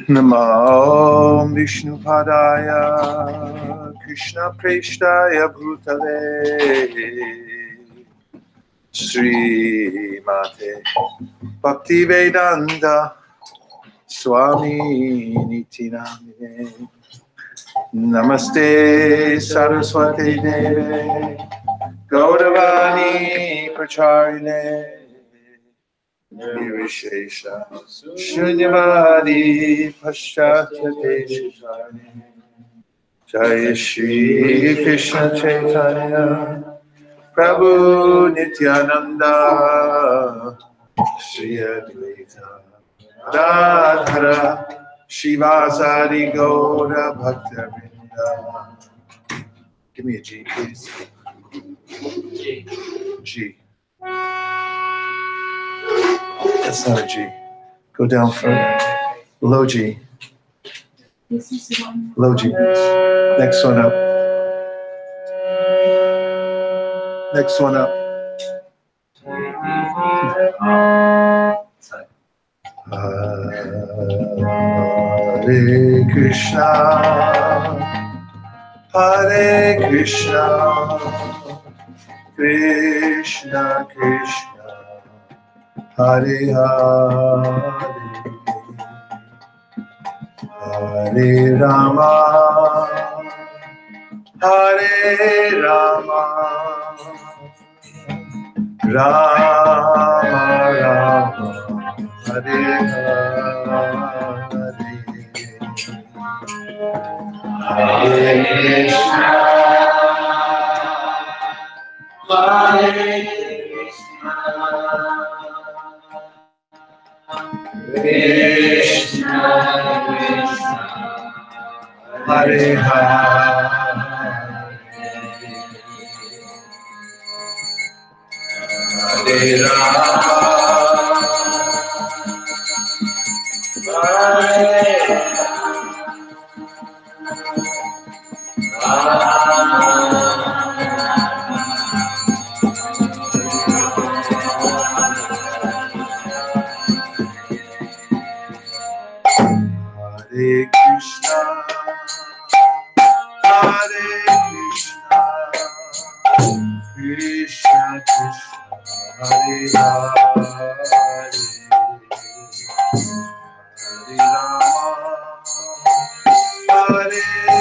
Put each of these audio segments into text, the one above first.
Namo Vishnupadaya Krishna Preshtaya Bhutale Sri Mate Bhaktivedanta Swami Nitinamine Namaste Saraswati Deve Gaudavani Pracharine Nirvishesha Shunyavadi Paschatya Deshachane Jai Shri Krishna Chaitanya Prabhu Nityananda Shri Advaita Radhara Shivasari Gaura Bhaktivinoda. Give me a G, please. G. That's not a G. Go down further. Low G. Low G. Next one up. Next one up. Hare Krishna. Hare Krishna. Krishna Krishna. Hare Hare. Hare Rama, Hare Rama, Rama Rama, Hare Hare. Hare Krishna, Hare Krishna, Krishna Krishna, Hare Hare. Hare Rama, Hare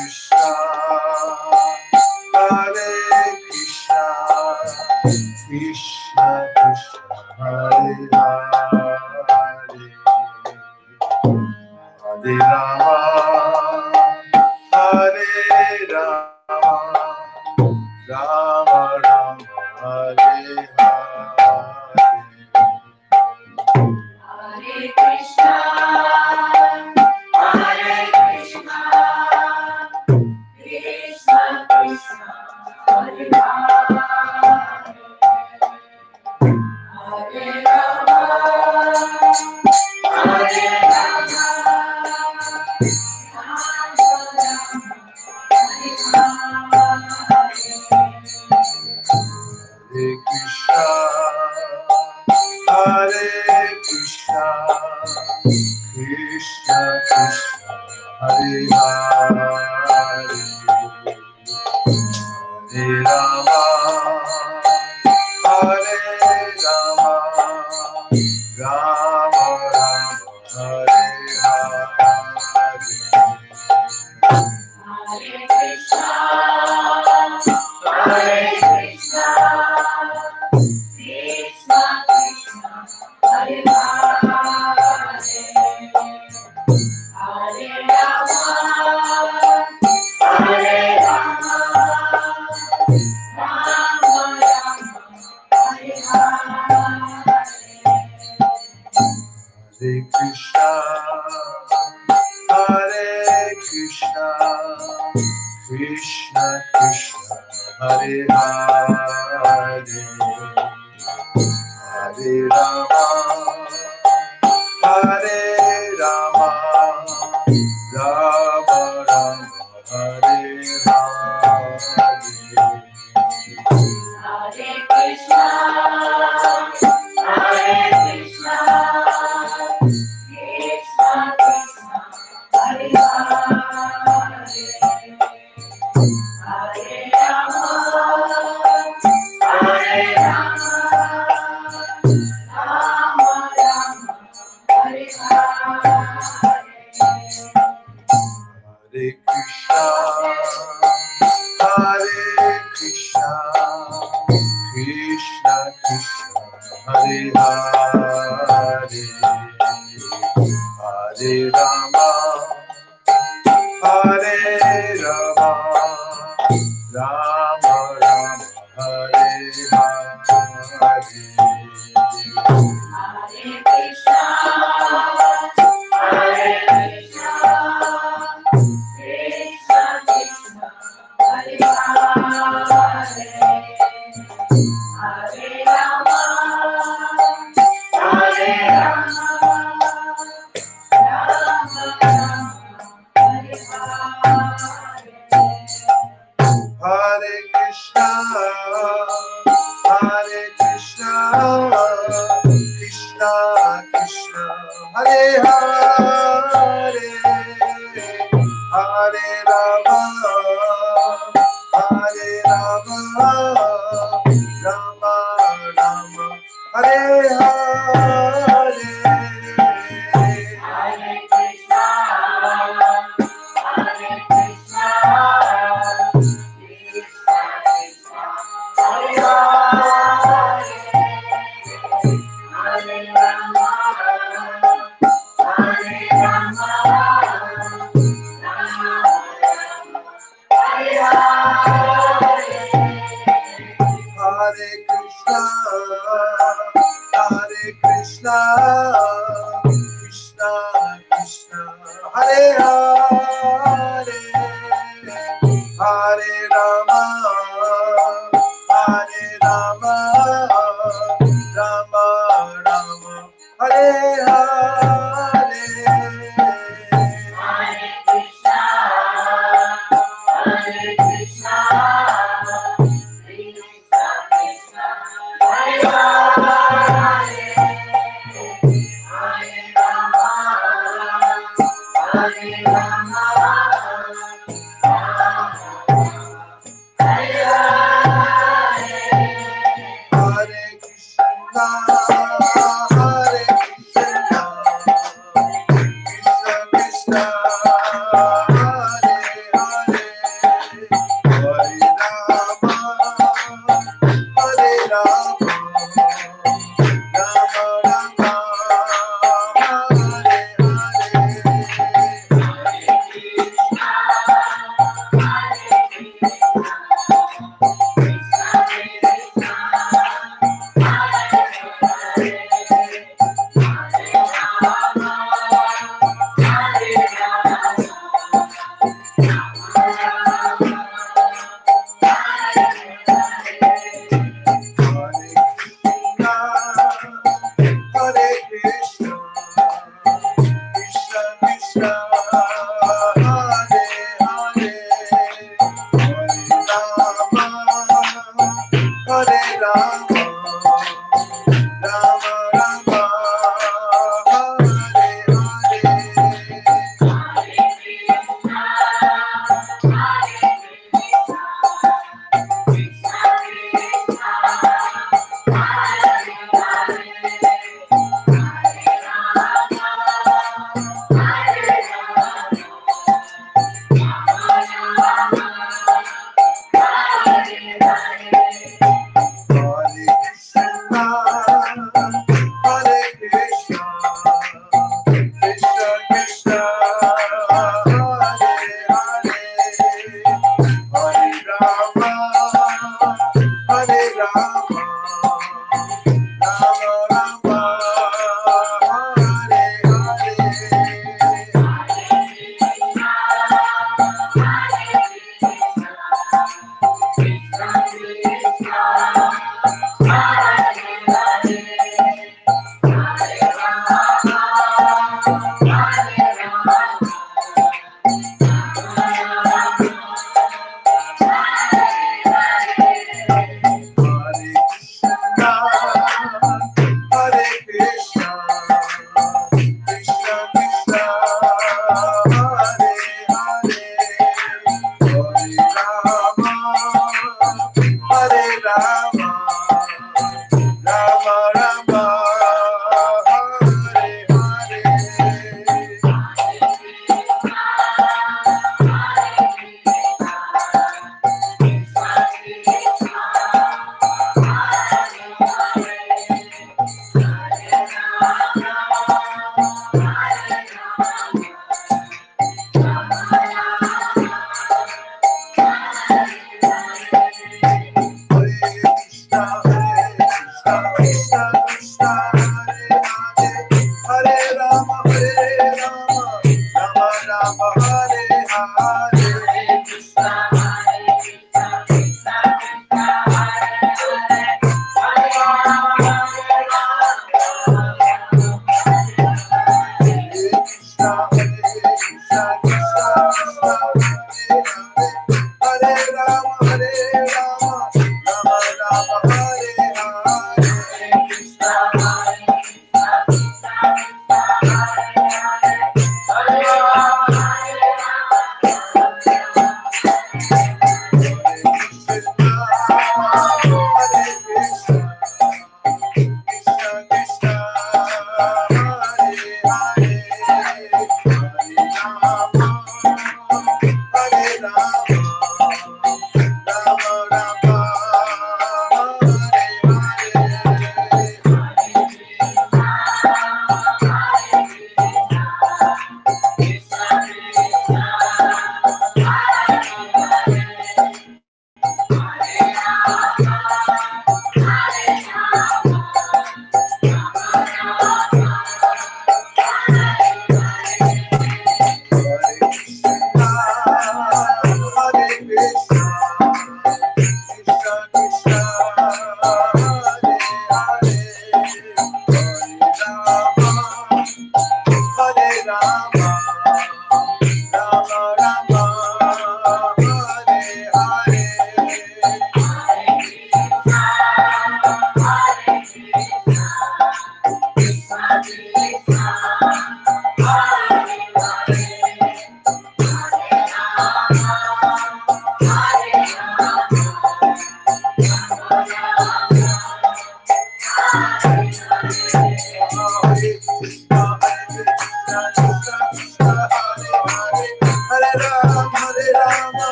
Krishna, Hare Krishna, Krishna Krishna, Hare Hare, Hare Rama, Hare Rama, Rama Rama, Hare Hare. Krishna, Krishna Krishna, Hare Hare, Hare Rama, Hare Rama, Rama Rama, Hare Hare. Hare Krishna, Hare Krishna, Krishna Krishna, Hare Hare, Hare Rama, Hare Rama, Rama Rama, Hare Hare. Hare Krishna, Hare Krishna, Krishna Krishna, Hare Hare, Hare Rama, Hare Rama, Rama Rama, Hare Hare. Hare Krishna, Hare Krishna, Krishna Krishna, Hare Hare, Hare Rama, Hare Rama, Rama Rama, Hare Hare. Hare Krishna, Hare Krishna, Krishna Krishna, Hare Hare, Hare Rama, Hare Rama, Rama Rama, Hare Hare. Hare Krishna, Hare Krishna, Krishna Krishna, Hare Hare, Hare Rama, Hare Rama, Rama Rama, Hare Hare. Hare Krishna, Hare Krishna, Krishna Krishna, Hare Hare, Hare Rama, Hare Rama, Rama Rama, Hare Hare. Hare Krishna, Hare Krishna, Krishna Krishna, Hare Hare, Hare Rama, Hare Rama, Rama Rama, Hare Hare. Hare Krishna, Hare Krishna, Krishna Krishna, Hare Hare, Hare Rama, Hare Rama, Rama Rama, Hare Hare. Hare Krishna, Hare Krishna, Krishna Krishna, Hare Hare, Hare Rama, Hare Rama, Rama Rama, Hare Hare. Hare Krishna, Hare Krishna, Krishna Krishna, Hare Hare, Hare Rama, Hare Rama, Rama Rama, Hare Hare.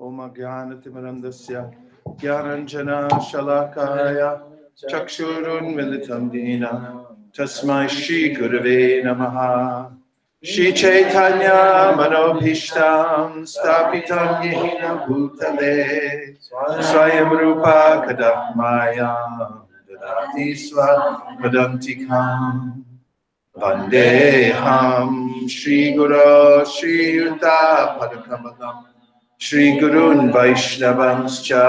Om Jnanatimirandasya Gyananjana Shalakaya Chakshurun Militam Dina Tasmai Shri Gurave Namaha Shri Chaitanya Manobhishtam Stapitam Yehina Bhutale Swayam Rupa Kadamaya Dadati Swa Vadantikam Vandeham Shri Guru Shri Yuta Padakamadam Shri Gurun Vaishnavanscha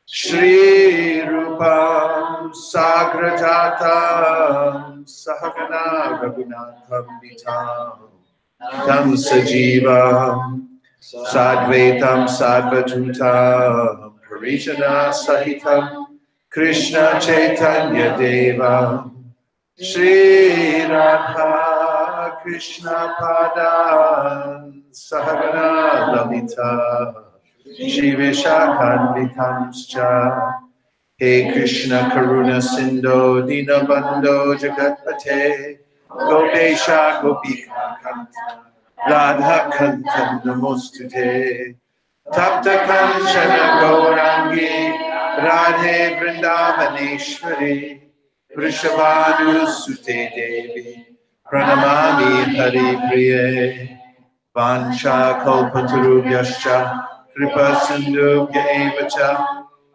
Shri Rupam Sagrajatam Sahagana Raghunatham Vitam Tam Sajivam Sadvaitam Sadvatutam Parijana Sahitam Krishna Chaitanya Deva Shri Radha Krishna Padan Sahagana Lalita Shri Vishakhanvitamscha He Krishna Karuna Sindho Dinabandho Jagatpate Gopesha Gopika Kanta Radha Kanta Namostute Tapta Kanchana Gaurangi Radhe Vrindavaneshwari Vrishabhanu Sute Devi Pranamami Hari Priye Vancha Kalpatarubhyascha Kripa Sindhubhya Evacha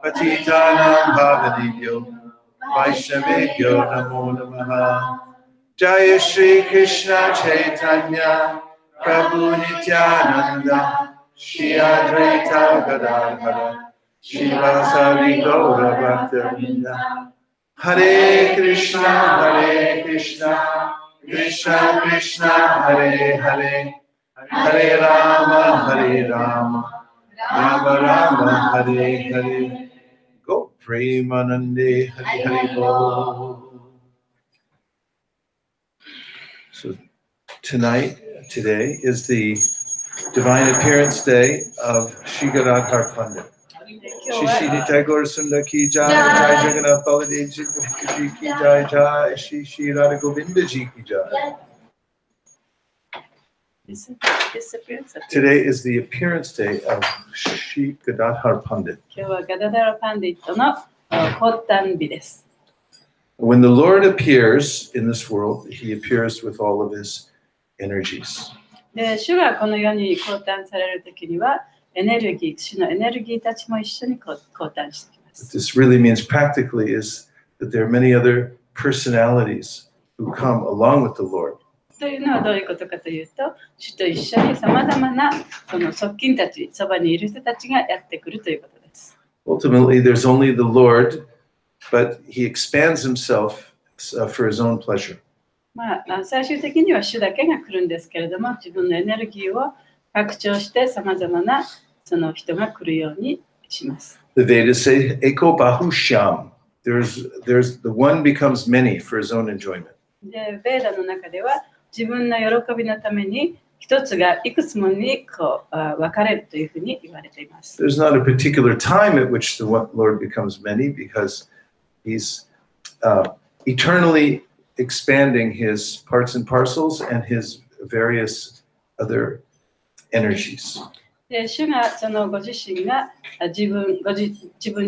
Patitanam Bhavanibhyo Vaishnavebhyo Namo Namaha Jaya Shri Krishna Chaitanya Prabhu Nityananda Shri Advaita Gadadhara Shivasari Gaura Bhakta Hare Krishna, Krishna Krishna, Hare Hare, Hare Rama, Rama Rama, Hare Hare. Go Premanande, Hare Hare Bol. So today is the Divine Appearance Day of Shri Gadadhar Pandit. Shri Shri Nitai Gaur Sundar ki jai, Jai Jagannath Baladev ji ki jai, Jai Shri Shri Radha Govinda ji ki jai. disappearance. Today is the appearance day of Shri Gadadhar Pandit. 今日はガダダラパンディットの降誕日です。When the Lord appears in this world, he appears with all of his energies. で、主がこの世に降誕されるときには、エネルギー、主のエネルギーたちも一緒に降誕してきま What す。 this really means practically is that there are many other personalities who come along with the Lord. というのはどういうことかというと、主と一緒にさまざまなその側近たち、そばにいる人たちがやってくるということです。Ultimately, there's only the Lord, but he expands himself for his own pleasure. 最終的には主だけが来るんですけれども、自分のエネルギーを拡張してさまざまなその人が来るようにします。The Vedas say, Eko Bahusham. There's the one becomes many for his own enjoyment. で、ベーダの中では自分の喜びのために一つがいくつもに分かれるというふうに言われています。There's not a particular time at which the Lord becomes many because he's eternally expanding his parts and parcels and his various other energies. で、主がそのご自身が自分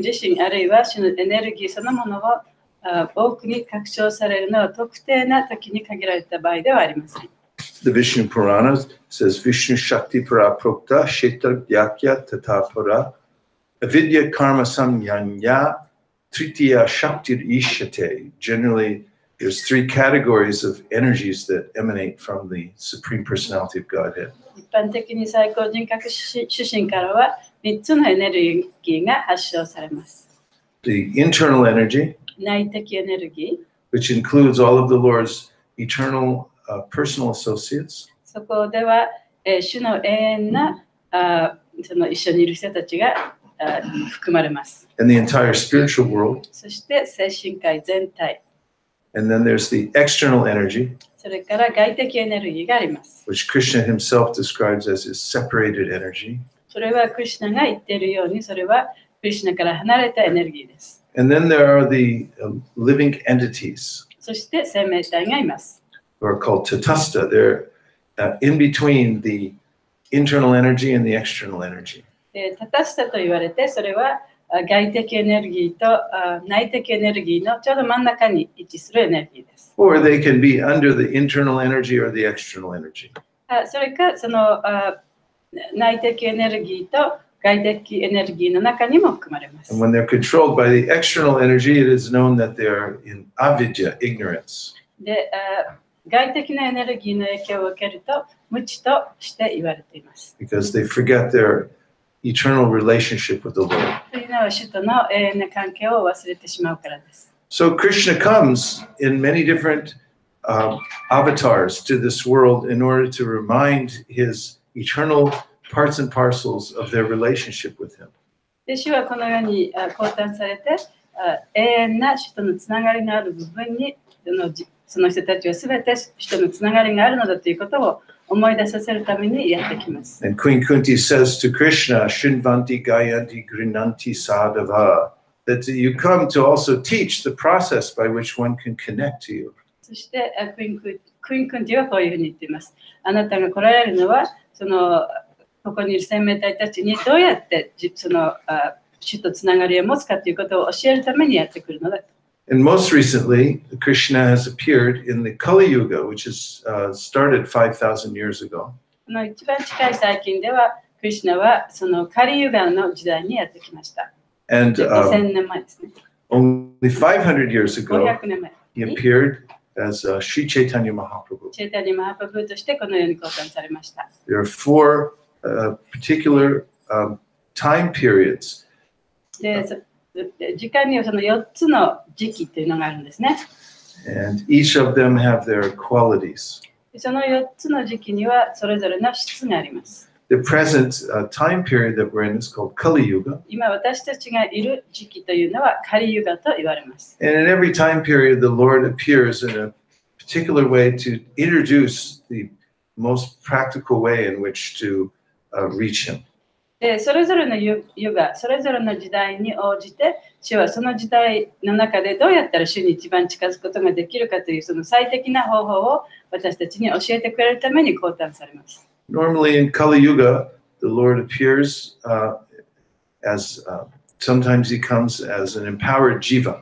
自身あるいは主のエネルギーそのものを多くに拡張されるのは特定な時に限られた場合ではありません。The Vishnu Purana says Vishnu Shakti Para Prokta Shetar Gyakya Tata Para Avidya Karma Samyanya Tritiya Shaktir Ishate. Generally, there's three categories of energies that emanate from the Supreme Personality of Godhead. 一般的に最高人格主神からは3つのエネルギーが発祥されます。The internal energy, 内的エネルギー、 which includes all of the Lord's eternal personal associates. そこでは、主の永遠なその一緒にいる人たちが含まれます。And the entire spiritual world. そして精神界全体。And then there's the external energy, それから外的エネルギーがあります。which Krishna himself describes as his separated energy. それはクリシュナが言っているように、それはクリシュナから離れたエネルギーです。And then there are the living entities そして生命体がいます。who are called tatasta. They're in between the internal energy and the external energy. タタスタと言われて、それは外的エネルギーと内的エネルギーのちょうど真ん中に位置するエネルギーです。Or they can be under the internal energy or the external energy. それかその内的エネルギーと外的エネルギーの中にも含まれます。And when they're controlled by the external energy, it is known that they are in avidya, ignorance. で、外的なエネルギーの影響を受けると無知として言われています。Because they forget their eternal relationship with the Lord. というのは主との永遠な関係を忘れてしまうからです。So Krishna comes in many different avatars to this world in order to remind his eternal parts and parcels of their relationship with him. で、主はこのように降誕されて、永遠な主とのつながりのある部分にその人たちはすべて主とのつながりがあるのだということを思い出させるためにやってきます。And Queen Kunti says to Krishna, Shinvanti Gayanti Grinanti Sadhava, that you come to also teach the process by which one can connect to you. そしてクイーンクンティはこういうふうに言っています。あなたが来られるのはここにいる生命体たちにどうやってその主とつながりを持つかということを教えるためにやってくるのだと。And most recently, Krishna has appeared in the Kali Yuga, which has started 5,000 years ago. この一番近い最近では、クリシュナはそのカリユガの時代にやってきました。And 2000年前ですね。only 500 years ago, 500年前 he appeared as Sri Chaitanya Mahaprabhu. チェイタニマハプラブとしてこのように降誕されました。There are four particular time periods. で、時間にはその4つの時期というのがあるんですね。And each of them have their qualities. その4つの時期にはそれぞれの質があります。The present time period that we're in is called Kali Yuga. 今私たちがいる時期というのはカリユガと言われます。And in every time period, the Lord appears in a particular way to introduce the most practical way in which to reach Him. で、それぞれのユガ、それぞれの時代に応じて、主はその時代の中でどうやったら主に一番近づくことができるかというその最適な方法を私たちに教えてくれるために降誕されます。Normally in Kali Yuga, the Lord appears as sometimes he comes as an empowered jiva.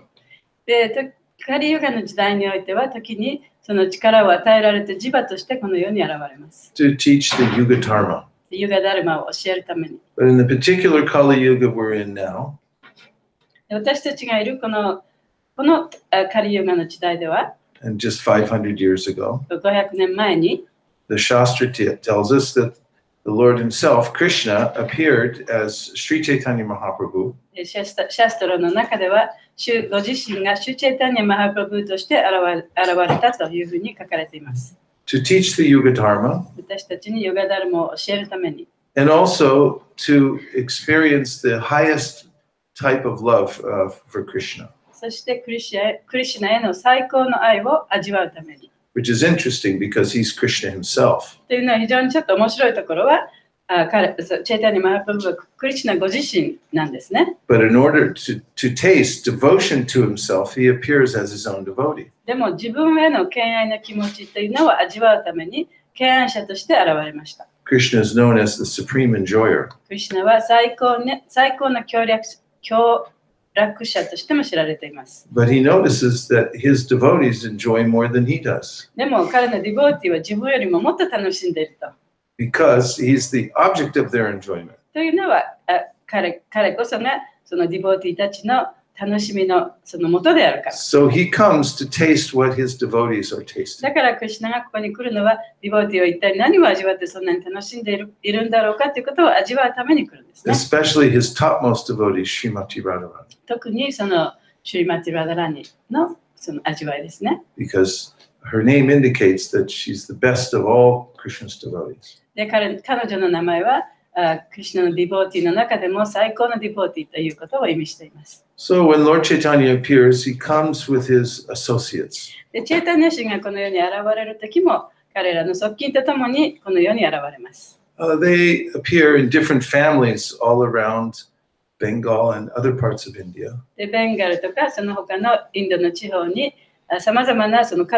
で、カリユガの時代においては、時にその力を与えられてジバとしてこの世に現れます。To teach the Yuga Dharma. ユガダルマを教えるために。But in the particular Kali Yuga we're in now, 私たちがいるこのカリユガの時代では、and just 500 years ago, 500年前に、the Shastra tells us that the Lord himself, Krishna, appeared as Sri Chaitanya Mahaprabhu. シャストラの中では、主ご自身がシュチェタニャマハプラブとして現れたというふうに書かれています。To teach the Yuga Dharma, 私たちにヨガダルマを教えるために。and also to experience the highest type of love for Krishna. そしてクリシュナへの最高の愛を味わうために。Which is interesting because he's Krishna himself. というのは非常にちょっと面白いところは、チェイタニマハプラブはクリシュナご自身なんですね。But in order to taste devotion to himself, he appears as his own devotee. でも自分への敬愛の気持ちというのを味わうために敬愛者として現れました。Krishna is known as the supreme enjoyer. クリシュナは最高の協楽者としても知られています。But he notices that his devotees enjoy more than he does. でも彼のディボーティーは自分よりももっと楽しんでいると。Because he's the object of their enjoyment. というのは彼こそがそのディボーティーたちの楽しみのその元であるから。So he comes to taste what his devotees are tasting. だからクリシュナがここに来るのはディボーティーを一体何を味わってそんなに楽しんでいるんだろうかということを味わうために来るんですね。Especially his topmost devotees, Srimati Radharani. 特にそのシュリマティ・ラダラニのその味わいですね。Because her name indicates that she's the best of all Krishna's devotees. で彼女の名前はクリシュナのディボーティーの中でも最高のディボーティーということを意味しています。So when Lord Chaitanya appears, he comes with his associates. でチェイタニャ神がこの世に現れる時も彼らの側近とともにこの世に現れます。They appear in different families all around Bengal and other parts of India. でベンガルとかその他のインドの地方にさまざまなその異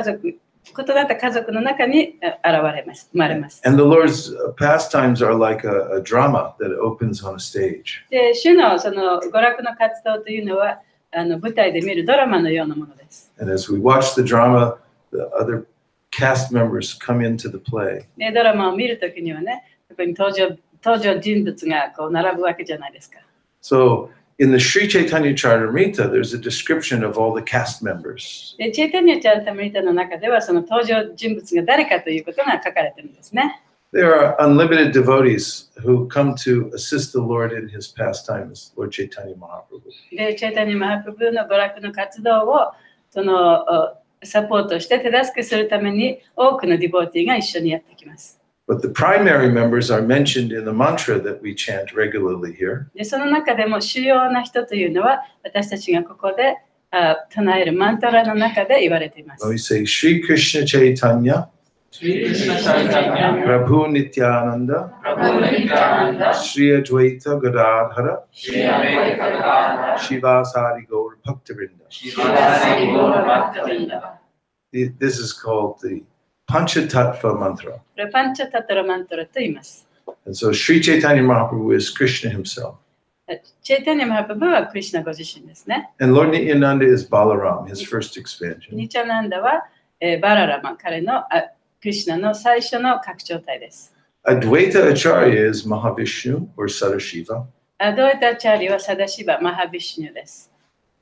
なった家族の中に生まれます。And the Lord's pastimes are like a drama that opens on a stage. で、主のその娯楽の活動というのは舞台で見るドラマのようなものです。And as we watch the drama, the other cast members come into the play. で、ドラマを見るときにはね、そこに登場人物がこう並ぶわけじゃないですか。So in the Sri Chaitanya Charitamrita, there's a description of all the cast members. で、チェイタニャチャリタムリタの中ではその登場人物が誰かということが書かれているんですね。There are unlimited devotees who come to assist the Lord in his pastimes, Lord Chaitanya Mahaprabhu. で、チェイタニャマハプラブの娯楽の活動をそのサポートして手助けするために多くのディボーティーが一緒にやってきます。But the primary members are mentioned in the mantra that we chant regularly here. で、その中でも主要な人というのは私たちがここで唱えるマントラの中で言われています。We say Shri Krishna Chaitanya, Prabhu Nityananda, Shri Advaita Gadadhara, Shivasari Gaur Bhaktivinoda. This is called the Panchatattva mantra. これパンチャタトラマントラと言います。And so Sri Chaitanya Mahaprabhu is Krishna himself. チェイタニャマハプラブはクリシュナご自身ですね。And Lord Nityananda is Balaram, his first expansion. ニチャナンダはバララマ、彼のクリシュナの最初の拡張体です。Advaita Acharya is Mahavishnu or Sadashiva. アドエタチャーリはサダシバ、マハビシュニュです。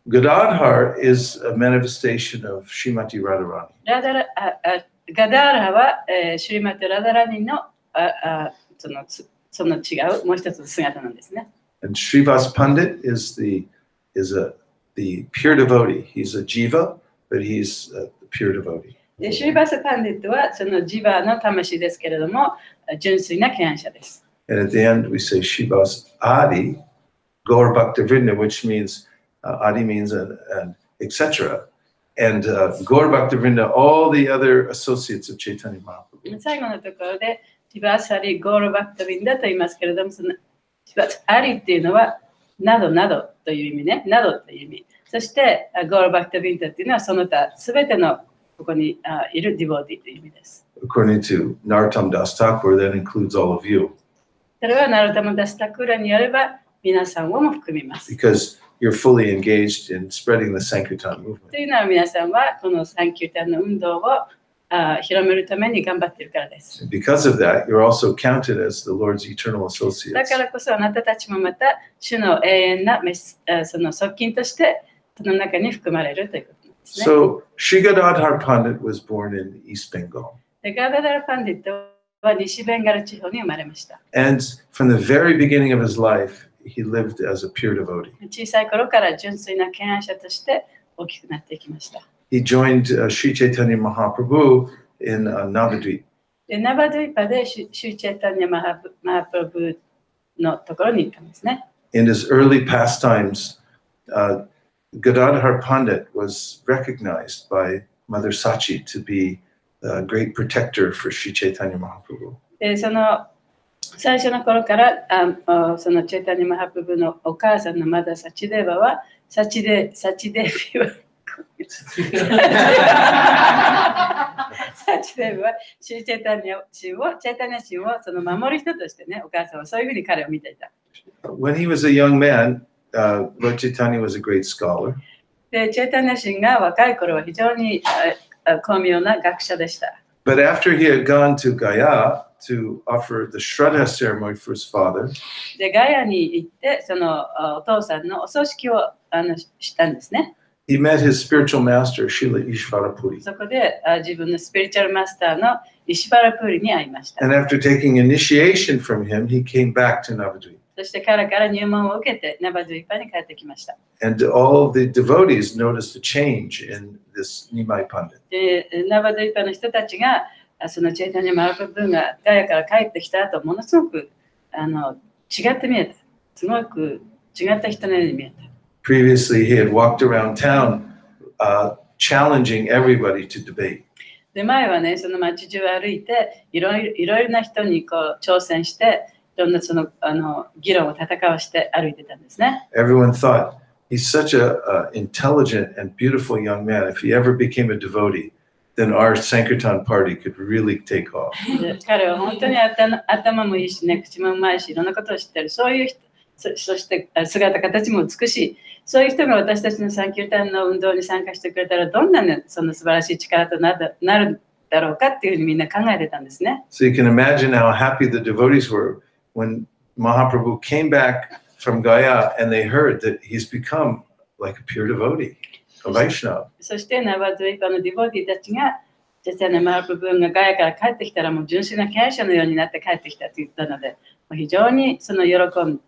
Gadadhar is a manifestation of Srimati Radharani. ガダーラはシュリマティ・ラダラニのその違うもう一つの姿なんですね。And Srivas Pandit is the pure devotee. He's a jiva, but he's a pure devotee. でシュリバス・パンディットはそのジバの魂ですけれども純粋な敬愛者です。And at the end we say Srivas Adi, Gaur Bhaktavrinda, which means Adi means and etc. And Gaur Bhaktavrinda, all the other associates of Chaitanya Mahaprabhu. 最後のところでジバーサリ・ゴールバクタビンダと言いますけれども、そのありっていうのは、などなどという意味ね。などという意味。そして、ゴールバクタビンタっていうのは、その他すべてのここにいるディボーティという意味です。According to Narottam Das Thakur, that includes all of you. それはナルタマダスタクラによれば、皆さんをも含みます。Because you're fully engaged in spreading the Sankirtan と movement. いうのは皆さんはこのサンキュータンの運動を広めるために頑張っているからです。Because of that, you're also counted as the Lord's eternal だ associates. からこそあなたたちもまた主の永遠なその側近としてその中に含まれるということですね。So Sri Gadadhar Pandit was born in East Bengal. でガーダダラ・パンディットは西ベンガル地方に生まれました。And from the very beginning of his life, he lived as a pure devotee. 小さい頃から純粋な敬愛者として大きくなっていきました。He joined Sri Chaitanya Mahaprabhu in Navadvip. でナバドゥイパでシュチェタニャマハプラブのところに行ったんですね。In his early pastimes, Gadadhar Pandit was recognized by Mother Sachi to be a great protector for Sri Chaitanya Mahaprabhu. でその最初の頃からそのチェタニマハプブのお母さんのマダ・サチデーバはサチデビはサチデーバはシュチェタニャシをその守る人としてね、お母さんはそういうふうに彼を見ていた。When he was a young man, Lord Chaitanya was a great scholar. でチェタニャシンが若い頃は非常に巧妙な学者でした。But after he had gone to Gaya to offer the Shraddha ceremony for his father, でガヤに行ってそのお父さんのお葬式をしたんですね。he met his spiritual master, Srila Ishvarapuri. そこで自分のスピリチュアルマスターの石原プーリに会いました。And after taking initiation from him, he came back to Navadvip. そして彼から入門を受けてナバドゥイパに帰ってきました。And all the devotees noticed a change in this Nimai Pandit. でナバドゥイパの人たちがそのチェイタニャマハプブがガヤから帰ってきた後、ものすごく違って見えた。すごく違った人のように見えた。Previously, he had walked around town challenging everybody to debate. で前はね、その街中を歩いていろいろな人にこう挑戦して、いろんなその議論を戦わして歩いてたんですね。Everyone thought he's such an intelligent and beautiful young man. If he ever became a devotee, then our Sankirtan party could really take off. 彼は本当に頭もいいしね、口もうまいし、いろんなことを知ってる。そういう人、そして姿形も美しい。そういう人が私たちのサンキュータンの運動に参加してくれたらどんな、ね、その素晴らしい力となるだろうかっていうふうにみんな考えてたんですね。So you can imagine how happy the devotees were when Mahaprabhu came back from Gaya and they heard that he's become like a pure devotee, a Vaishnava. そしてナバドゥイパのディボティたちがチェタニャマハプブがガヤから帰ってきたらもう純粋な敬愛者のようになって帰ってきたと言ったので、非常にその喜ん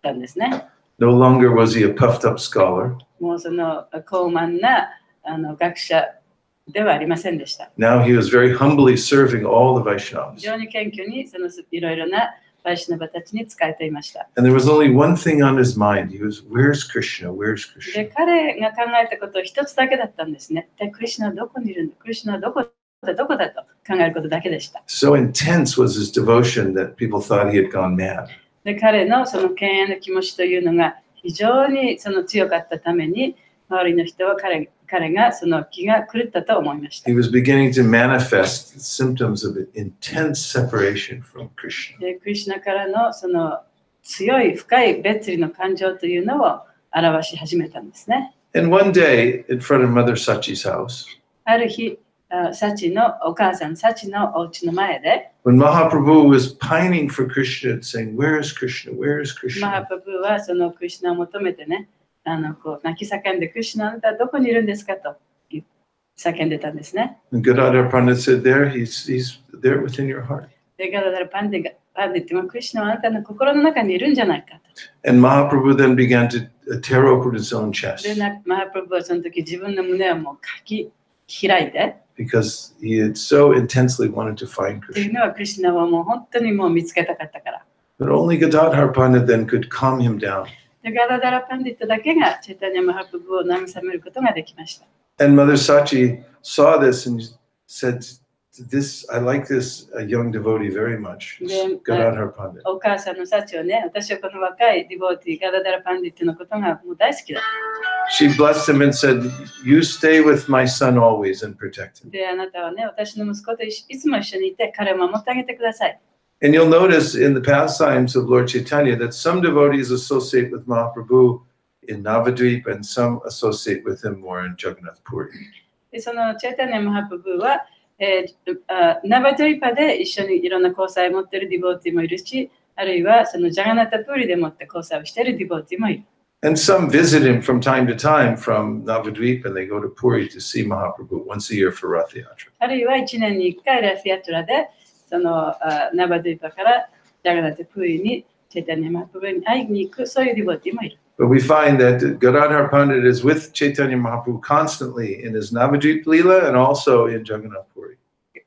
だんですね。No longer was he a puffed up scholar. もうその高慢な学者ではありませんでした。Now he was very humbly serving all the 非 Vaishnavas. 常に謙虚にそのいろいろなバイシュナバたちに仕えていました。And there was only one thing on his mind. He was, where's Krishna? Where's で Krishna? 彼が考えたことは一つだけだったんですね。でクリシュナはどこにいるんだクリシュナはどこだと考えることだけでした。So intense was his devotion that people thought he had gone mad. で彼のその敬愛の気持ちというのが非常にその強かったために周りの人は彼がその気が狂ったと思いました。He was beginning to manifest symptoms of intense separation from Krishna. でクリシュナからのその強い深い別離の感情というのを表し始めたんですね。And one day, in front of Mother Sachi's house, ある日、サチのお母さんサチのお家の前で when Mahaprabhu was pining for Krishna and saying, where is Krishna? Where is マハ Krishna? プブはそのクリシュナを求めてね、こう泣き叫んでクリシュナあなたはどこにいるんですかと叫んでたんですね。 And Gadadhar Pandit said, there, he's there within your heart. でガダダラパンデってもクリシュナはあなたの心の中にいるんじゃないかと。 And Mahaprabhu then began to tear open his own chest でマハプブはその時自分の胸をもう開いて because he had so intensely wanted to find っていう Krishna. のはクリシュナはもう本当にもう見つけたかったから。 But only Gadadhar Pandit then could calm him down. でガダダラパンディットだけがチェタニャマハプブを慰めることができました。 And Mother Sachi saw this and said, I like this young devotee very much. Gadadhar Pandit. お母さんの幸をね、私はこの若いディボーティー、ガダダラパンディットのことがもう大好きだ。She blessed him and said, "You stay with my son always and protect him." で、あなたはね、私の息子といつも一緒にいて、彼を守ってあげてください。And you'll notice in the pastimes of Lord Chaitanya that some devotees associate with Mahaprabhu in Navadvip and some associate with him more in Jagannath Puri. で、そのチェイタニア・マハプブは、ナバドリパで一緒にいろんな交際を持っているディボーティーもいるし、あるいはそのジャガナタプーリでもって交際をしているディボーティーもいる。And some visit him from time to time from Navadvip and they go to Puri to see Mahaprabhu once a year for Rath Yatra. あるいは1年に1回ラスヤトラでそのナバドリパからジャガナタプーリにチェイタニア・マハプブに会いに行くそういうディボーティーもいる。But we find that Gadadhar Pandit is with Chaitanya Mahaprabhu constantly in his Navadvip Leela and also in Jagannath Puri.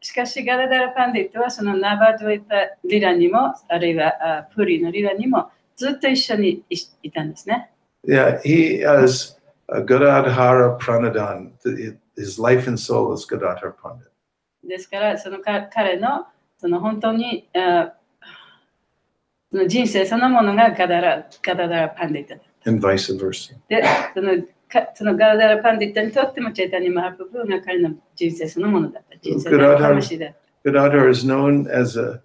しかしガダダラパンディットはそのナバドリパリラにもあるいはプーリのリラにもずっと一緒にいたんですね。Yeah, he is Gadadhara Pranadan. His life and soul is Gadadhar Pandit. ですからその彼のその本当にその人生そのものがガダダラパンディットだ。And vice versa. で、そのガダダラパンディットにとってもチェイタニア・マハプブが彼の人生そのものだった。人生の魂だった。Gadadhar is known as a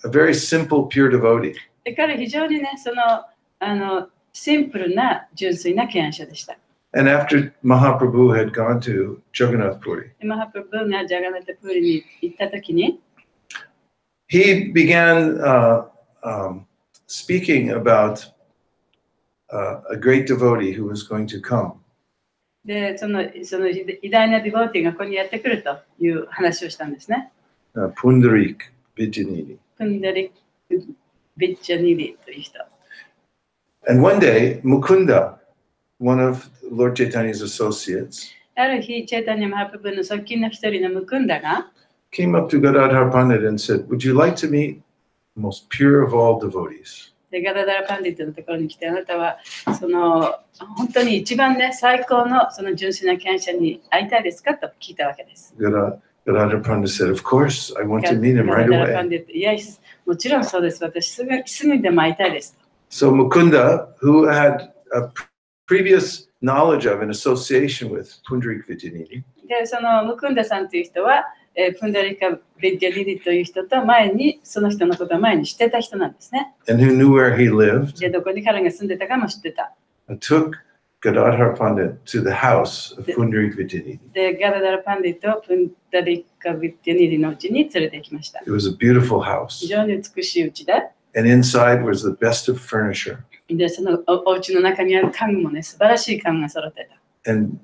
very simple, pure devotee. で彼非常にね、そのシンプルな純粋な敬愛者でした。And after Mahaprabhu had gone to Jagannath Puri, マハプブがジャガナタプーリに行ったときに、he began speaking about a great devotee who was going to come. で、その偉大なディボーティーがここにやってくるという話をしたんですね。Pundarik Vijayanidhi. プンダリク・ビッチャニリという人。And one day, Mukunda, one of Lord Chaitanya's associates, ある日、チェイタニア・マハプブの側近の一人のムクンダが、came up to Gadadhar Pandit and said, "Would you like to meet the most pure of all devotees?" でガダダラパンディットのところに来て、あなたはその本当に一番ね、最高のその純粋な敬愛者に会いたいですかと聞いたわけです。Gadadhar Pandit said, "Of course, I want to meet him right ガダダラパン away." ディット、いや、もちろんそうです。私すぐにでも会いたいです。So Mukunda, who had a previous knowledge of and association with Pundarik Vijayanidhi, で、そのムクンダさんという人は、プンダリカ・ビッディリリという人と前に、その人のことを前に知ってた人なんですね。and who knew where he lived, で、どこに彼が住んでたかも知ってた。took Gadadhar Pandit to the house of Pundarik Vijayanidhi. で、ガダダラパンディットをプンダリカ・ビッディリリのうちに連れて行きました。It was a beautiful house, 非常に美しいうちで、and inside was the best of furniture で、そのお家の中にある家具もね、素晴らしい家具が揃ってた。and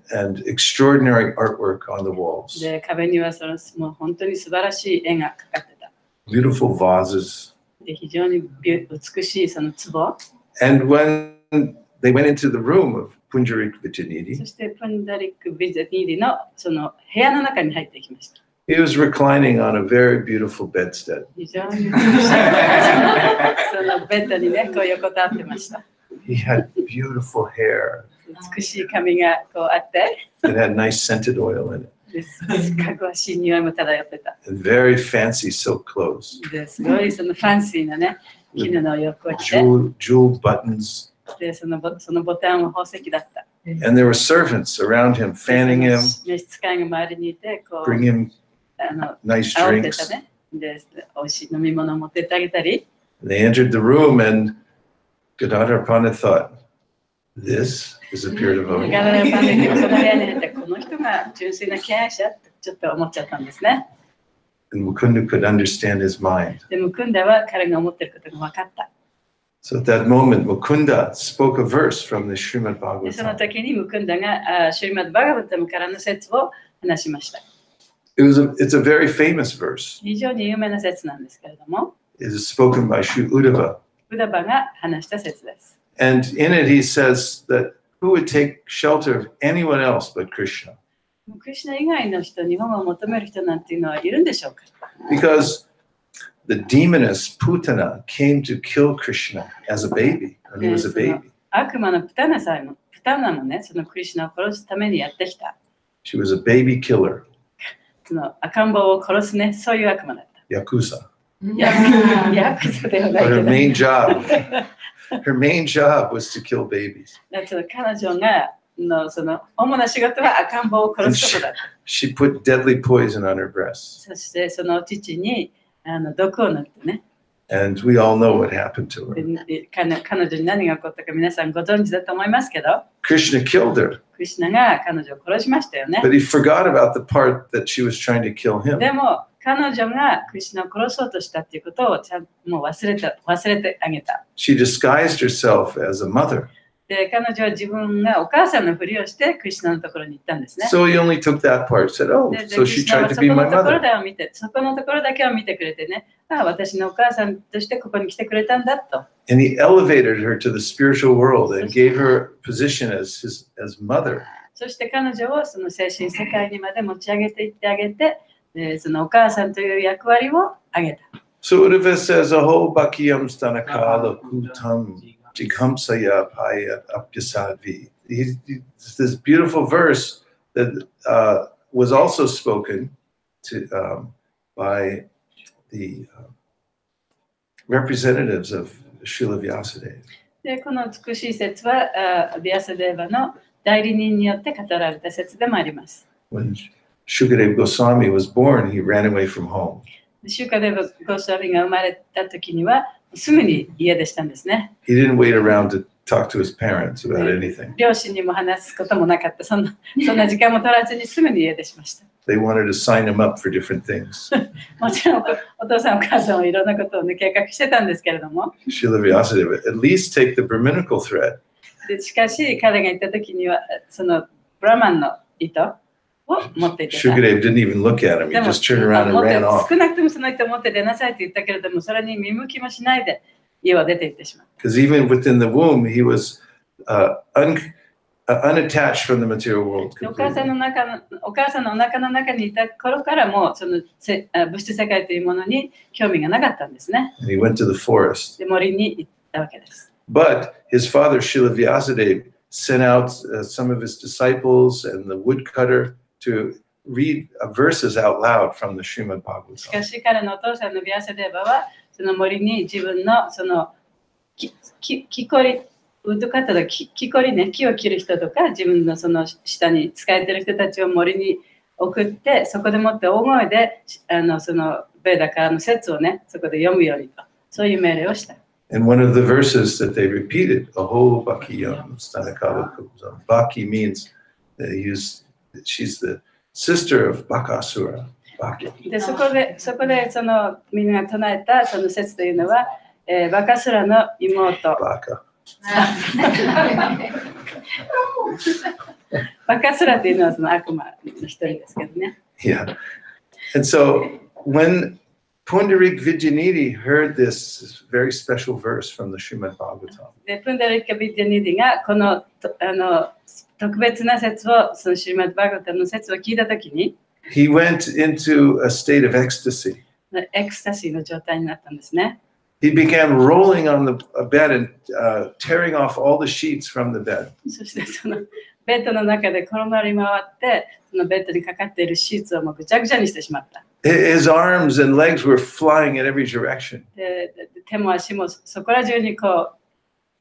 extraordinary artwork on the walls, で、壁にはそのもう本当に素晴らしい絵が描かれてた。beautiful vases. で、非常に美しいその壺。And when they went into the room of Pundarik そ Vijayanidhi, してプンダリック・ビザニーリのその部屋の中に入っていきました。he was reclining on a very beautiful bedstead. 非常に美しいそのベッドにね、こう横たわってました。He had beautiful hair. 美しい髪がこうあって、It had nice scented oil in it, かぐわしい匂いも漂ってた。 and very fancy silk clothes, ですごいそのファンシーなね、絹の洋服を着て、 jewel buttons. でそのボタンは宝石だった。 And there were servants around him, fanning him, 召使いが周りにいて、こう、 bring him 煽 nice ってた drinks. ね。で、美味しい飲み物を持ってってあげたり、 They entered the room, and Gadadhar Pandit thought, "This is a pure ガ devotee." ダダラパンディットがその部屋に入って、この人が純粋な敬愛者ってちょっと思っちゃったんですね。 And Mukunda could understand his mind. で、ムクンダは彼が思ってることが分かった。 So at that moment, Mukunda spoke a verse from the Srimad でその Bhagavatam. 時にムクンダがシュリマッド・バガバタムからの説を話しました。 It's a very famous verse. 非常に有名な説なんですけれども、 It is spoken by Sri Uddhava. ウダバが話した説です。 And in it, he says that who would take shelter of anyone else but Krishna? クリシュナ以外の人に保護を求める人なんていうのはいるんでしょうか？ Because the demoness Putana came to kill Krishna as a baby, when he was a baby. 悪魔のプタナもね、そのクリシュナを殺すためにやってきた。She was a baby killer. その赤ん坊を殺すね、そういう悪魔だった。Yakuza. ヤクザではない But け her ど。main job, her main job was to kill babies. その彼女がその主な仕事は赤ん坊を殺すことだった。She put deadly poison on her breasts. そしてその父に毒を塗ってね。And we all know what happened to her. で彼女に何が起こったか皆さんご存知だと思いますけど、 Krishna killed her, クリシュナが彼女を殺しましたよね。 but he forgot about the part that she was trying to kill him. でも彼女がクリシュナを殺そうとしたっていうことをちゃんともう忘れてあげた。 She disguised herself as a mother. で彼女は自分がお母さんのふりをしてクリシュナのところに行ったんですね。 So he only took that part, said, oh, で so she tried to そ be こ my のところ mother. だを見て、そこのところだけを見てくれてね、私のお母さんとしてここに来てくれたんだと。 And he elevated her to the spiritual world and gave her position as mother. そして彼女をその精神世界にまで持ち上げていってあげて、そのお母さんという役割をあげた。 So Uddhava says, aho bakiyam stanakala kutam jighamsaya payat apyasadvi. This beautiful verse that was also spoken to by the representatives of Srila Vyasadeva. でこの美しい説はヴィアサデーバの代理人によって語られた説でもあります。 When Shukadeva Goswami was born, he ran away from home. シュカデヴァ・ゴスワミが生まれた時にはすぐに家出したんですね。 He didn't wait around to talk to his parents about anything. 両親にも話すこともなかった。そんな時間も取らずにすぐに家出しました。 They wanted to sign him up for different things. もちろんお父さんお母さんはいろんなことを、ね、計画してたんですけれども、 Srila Vyasadeva, at least take the Brahminical thread. でしかし彼が行った時にはそのブラマンの糸を持っていてた。 Shukadeva didn't even look at him. He でも just turned around and ran off. 少なくともその糸を持って出なさいと言ったけれども、それに見向きもしないで家を出て行ってしまう。 Because even within the womb, he was unattached from the material world お母さん completely. のお腹の中にいた頃からもうその物質世界というものに興味がなかったんですね。 And he went to the forest. で森に行ったわけです。 But his father, Srila Vyasadeva, sent out some of his disciples and the woodcutter to read verses out loud from the Srimad しか Bhagavatam. し彼のお父さんのヴィアサデーバはその森に自分のその木こりウッドカッターの木こりね、木を切る人とか自分のその下に仕えてる人たちを森に送ってそこでもって大声でそのベーダカの説をねそこで読むようにとそういう命令をした。 And one of the verses that they repeated, Aho Bakiyam Stanakala Kupzam. Baki means she's the sister of Bakasura. Baki. でそこでそのみんなが唱えたその説というのは、バカスラの妹。 Baka. バカスラというのはその悪魔の一人ですけどね。 Yeah. And so when Pundarik Vijayanidhi heard this very special verse from the Srimad Bhagavatam, でプンダリッカ・ビッジャニディがこの特別な説をそのシリマッド・バーガタの説を聞いたときに he went into a state of ecstasy. エクスタシーの状態になったんですね。 He began rolling on the bed and tearing off all the sheets from the bed. そしてそのベッドの中で転がり回ってそのベッドにかかっているシーツをもうぐちゃぐちゃにしてしまった。 His arms and legs were flying in every direction. で手も足もそこら中にこ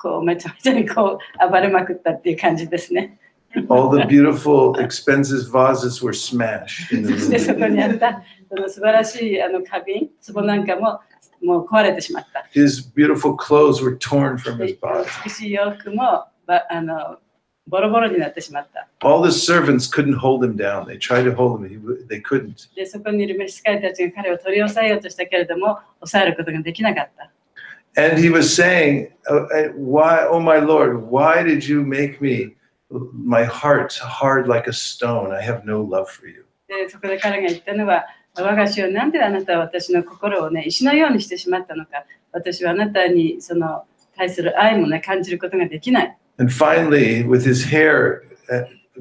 うめちゃめちゃにこう暴れまくったっていう感じですね。All the beautiful, expensive vases were smashed in そして the そこにあったその素晴らしい花瓶、壺なんかももう壊れてしまった。 His beautiful clothes were torn from his body. 美しい洋服もボロボロになってしまった。 All the servants couldn't hold him down. They tried to hold him. They couldn't. でそこにいる召使いたちが彼を取り押さえようとしたけれども抑えることができなかった。 And he was saying, "Why, oh my Lord, why did you make me, my heart hard like a stone? I have no love for you." でそこで彼が言ったのは、我が主よ、なんであなたは私の心をね、石のようにしてしまったのか。私はあなたにその対する愛もね、感じることができない。 And finally, with his hair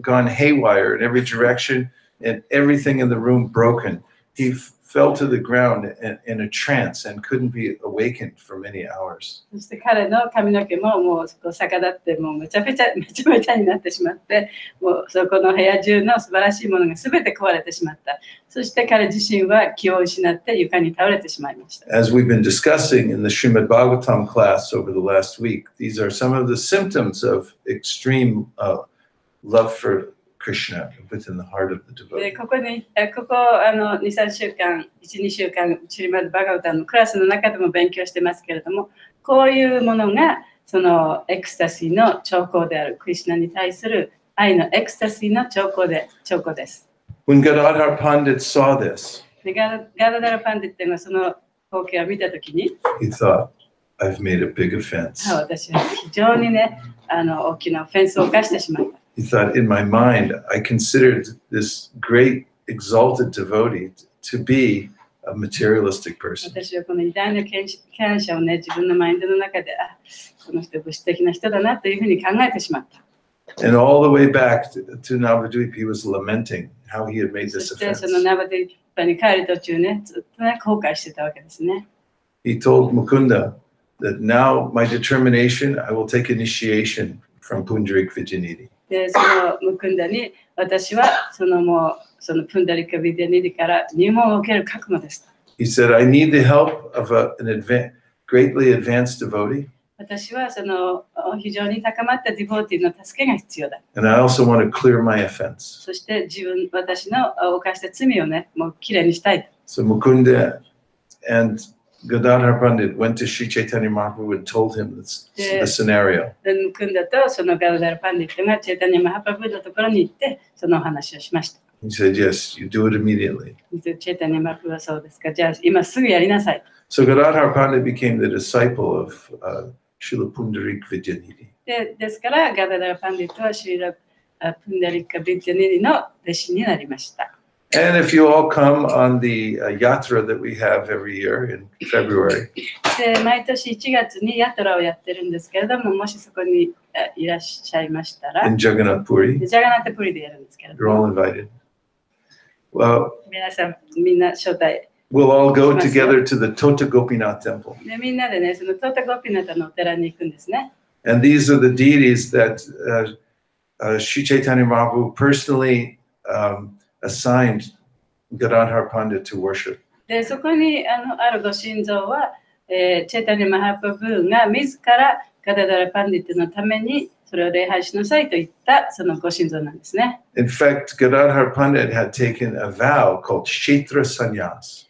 gone haywire in every direction and everything in the room broken, he fell to the ground in a trance and couldn't be awakened for many hours. そして彼の髪の毛ももう逆立ってもうめちゃめちゃになってしまって、もうそこの部屋中の素晴らしいものが全て壊れてしまった。そして彼自身は気を失って床に倒れてしまいました。As we've been discussing in the Srimad Bhagavatam class over the last week, these are some of the symptoms of extreme love for Krishna within the heart of the devotee. でここ2、3週間、1、2週間、シリマッド・バガバタのクラスの中でも勉強してますけれども、こういうものがそのエクスタシーの兆候である、クリシュナに対する愛のエクスタシーの兆候です。When Gadadhar Pandit saw this, でガダダラ・パンディットがその光景を見たときに、he thought, I've made a big offense. 私は非常にね、大きなオフェンスを犯してしまった。He thought, in my mind, I considered this great exalted devotee to be a materialistic person. 私はこの偉大な感謝をね、自分のマインドの中で、この人物質的な人だなというふうに考えてしまった。And all the way back to Navadvip, he was lamenting how he had made そ this して offense. そのナバディッパに帰る途中ね、ずっとね、後悔してたわけですね。He told Mukunda that now my determination, I will take initiation from Punjarik Vijayanidhi. で、そのムクンダに、私はそのプンダリカ・ビディニディから入門を受ける覚悟です。He said, I need the help of greatly advanced devotee. 私はその非常に高まったディボーティーの助けが必要だ。And I also want to clear my offense. そして私の犯した罪をね、もうきれいにしたい。So Mukunda and Gadadhar Pandit went to Sri Chaitanya Mahaprabhu and told him the scenario. で、ムクンダとそのガダダラ・パンディットがチェタニア・マハプラブのところに行って、そのお話をしました。He said, yes, you do it immediately. チェタニア・マハプラブはそうですか。じゃあ今すぐやりなさい。So Gadadhar Pandit became the disciple of Srila Pundarik Vijayanidhi. ですから、ガダダラ・パンディットはシリラ・プンダリカ・ビジャニディの弟子になりました。And if you all come on the yatra that we have every year in February, で、毎年1月にヤトラをやってるんですけれども、もしそこにいらっしゃいましたら、 in Jagannath Puri, ジャガナテプリでやるんですけれど you're all も、 invited. Well, 皆さん、みんな招待。 we'll all go together to the Tota Gopinath temple. で、みんなでね、そのトータゴピナタのお寺に行くんですね。And these are the deities that Sri Chaitanya Mahaprabhu personally assigned Gadadhar Pandit to worship. で、そこにあるご神像は、チェタニア・マハプラブが自らガダダラ・パンディットのためにそれを礼拝しなさいと言ったそのご神像なんですね。In fact, Gadadhar Pandit had taken a vow called Kshetra Sannyas.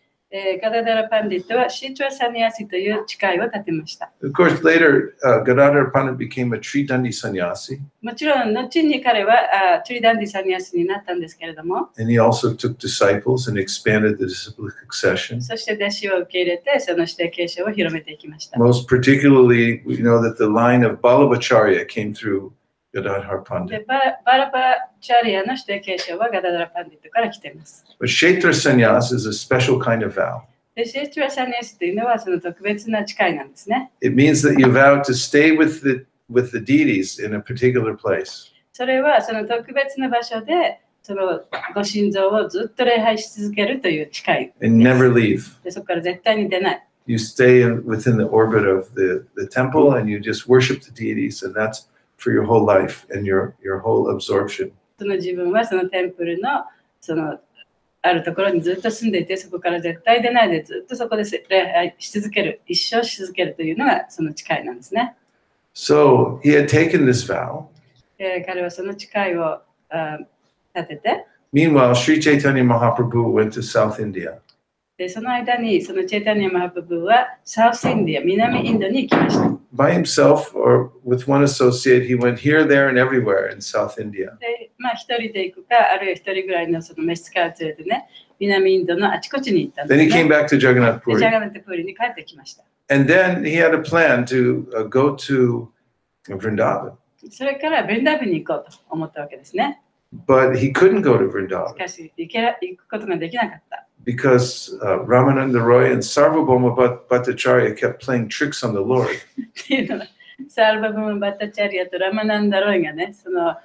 ガダダラ・パンディットはシートラ・サニアシという誓いを立てました。Of course, later, Gadadhar Pandit became a Tridandi sannyasi, もちろん、後に彼はトリダンディ・サニアシになったんですけれども、 and he also took disciples and expanded the disciplic succession. そして弟子を受け入れて、その指定継承を広めていきました。 Most particularly, we know that the line of Balabacharya came through Gadadhar で、 Pandit. バラバチャリアの指定継承はガダダラ・パンディットから来ています。 But Kshetra Sannyas is a special kind of vow. で、シートラ・サニアシというのはその特別な誓いなんですね。 It means that you vow to stay with the deities in a particular place. それはその特別な場所でそのご神像をずっと礼拝し続けるという誓い。 And never leave. で、そこから絶対に出ない。 You stay within the orbit of the temple and you just worship the deities, and that's for your whole life and your whole absorption. その自分はそのテンプルのそのあるところにずっと住んでいて、そこから絶対出ないでずっとそこで礼拝し続ける、一生し続けるというのがその誓いなんですね。So he had taken this vow. 彼はその誓いを立てて、 Meanwhile, Sri Chaitanya Mahaprabhu went to South India. でその間にそのチェタニア・マハプラブはサウスインディア、南インドに行きました。By himself or with one associate, he went here, there, and everywhere in South India. で、一人で行くか、あるいは一人ぐらいのその召使いを連れてね、南インドのあちこちに行ったんで Then す he ね。 came back to Jagannath で、ジャ Puri. ガナテプーリに帰ってきました。 And then he had a plan to go to Vrindavan. それからブリンダービンに行こうと思ったわけですね。 But he couldn't go to し Vrindavan かし、行くことができなかった。 because Ramananda Roy and Sarvabhauma Bhattacharya kept playing tricks on the Lord. っていうのは、サーバブム・バッタチャリアとラマナンダ・ロイがね、その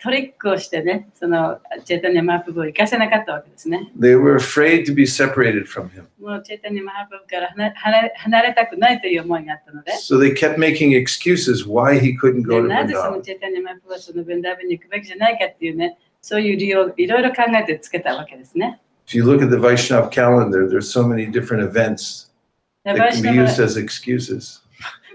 トリックをしてね、そのチェイタニア・マハプブを行かせなかったわけですね。They were afraid to be separated from him. もうチェイタニア・マハプブから離れたくないという思いがあったので、So they kept making excuses why he couldn't go to なぜその Vrindavan. チェイタニア・マハプブはそのブンダーブンに行くべきじゃないかっていうね、そういう理由をいろいろ考えてつけたわけですね。If you look at the Vaishnav calendar, there's so many different events バ that イシ can ナ be ブ used as excuses.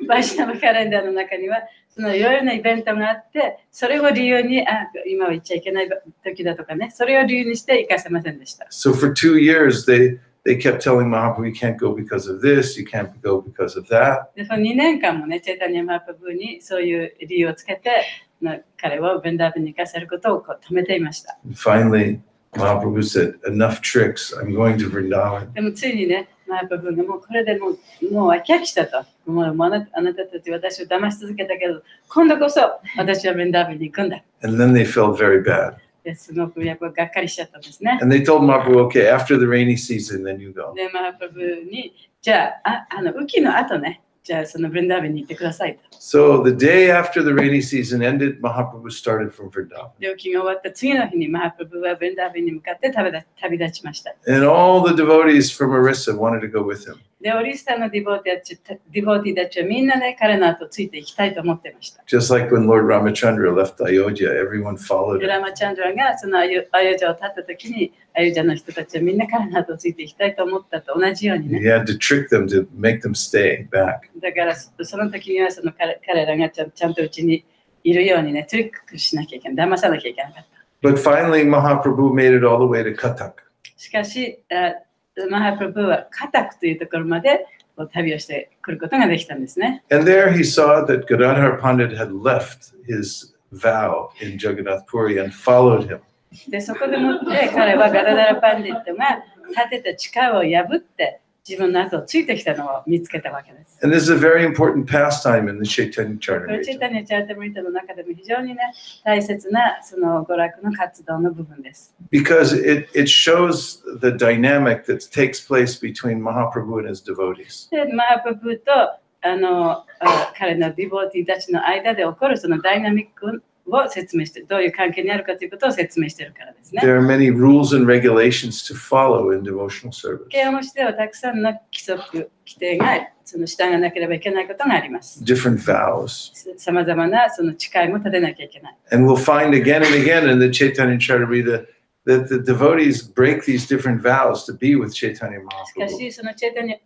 バイシナブカレンダーの中には、そのいろいろなイベントがあって、それを理由に、今は行っちゃいけない時だとかね、それを理由にして行かせませんでした。So for 2 years, they kept telling Mahaprabhu, you can't go because of this, you can't go because of that. で、その2年間もね、チェイタニア・マハプブにそういう理由をつけて、彼をブンダーブに行かせることを止めていました。And finally, Mahaprabhu said, enough tricks, I'm going to Vrindavan. でもついにね、マハプブがもうこれでもう飽き飽きしたと。もうあなたたち私を騙し続けたけど、今度こそ私はブンダーブに行くんだ。And then they felt very bad. ですごくやっぱがっかりしちゃったんですね。 And they told Mahaprabhu, okay, after the rainy season, then you go. で、マハプブに、じゃあ、雨季の後ね、じゃあそのブンダーブに行ってくださいと。So the day after the rainy season ended, Mahaprabhu started from Vrindavan. で、雨季が終わった次の日にマハプブはブンダーブに向かって旅立ちました。 And all the devotees from Orissa wanted to go with him. で、オリスタのディボーティたちはみんなね、彼の後ついていきたいと思ってました。 Just like when Lord Ramachandra left Ayodhya, everyone followed で、 him. ラマチャンドラがそのアヨジャを立った時に、アヨジャの人たちはみんな彼の後ついていきたいと思ったと同じように He ね。 had to trick them to make them stay back. だからその時にはその彼らがちゃんとうちにいるようにね、トリックしなきゃいけない、騙さなきゃいけなかった。 But finally, Mahaprabhu made it all the way to Kathak. しかし、マハプブはカタクというところまで旅をしてくることができたんですね。 And there he saw that Gadadhar Pandit had left his vow in Jagannath Puri and followed him. で、そこでもって彼はガダダラパンディットが立てた誓いを破って自分の後をついてきたのを見つけたわけです。 And this is a very important pastime in the Chaitanya これチェ Charitamrita イタニア・チャータムリタの中でも非常にね、大切なその娯楽の活動の部分です。 because it shows the dynamic that takes place between Mahaprabhu and his devotees. で、マハプブと彼のディボーティーたちの間で起こるそのダイナミックを説明して、どういう関係にあるかということを説明しているからですね。 There are many rules and regulations to follow in devotional service. 慶応のしてはたくさんの規則、規定がその従わなければいけないことがあります。 Different vows. さまざまなその誓いも立てなきゃいけない。 And we'll find again and again in the Chaitanya Charitamrita that the devotees break these different vows to be with Chaitanya しか Mahaprabhu. し、そのチェイタニア・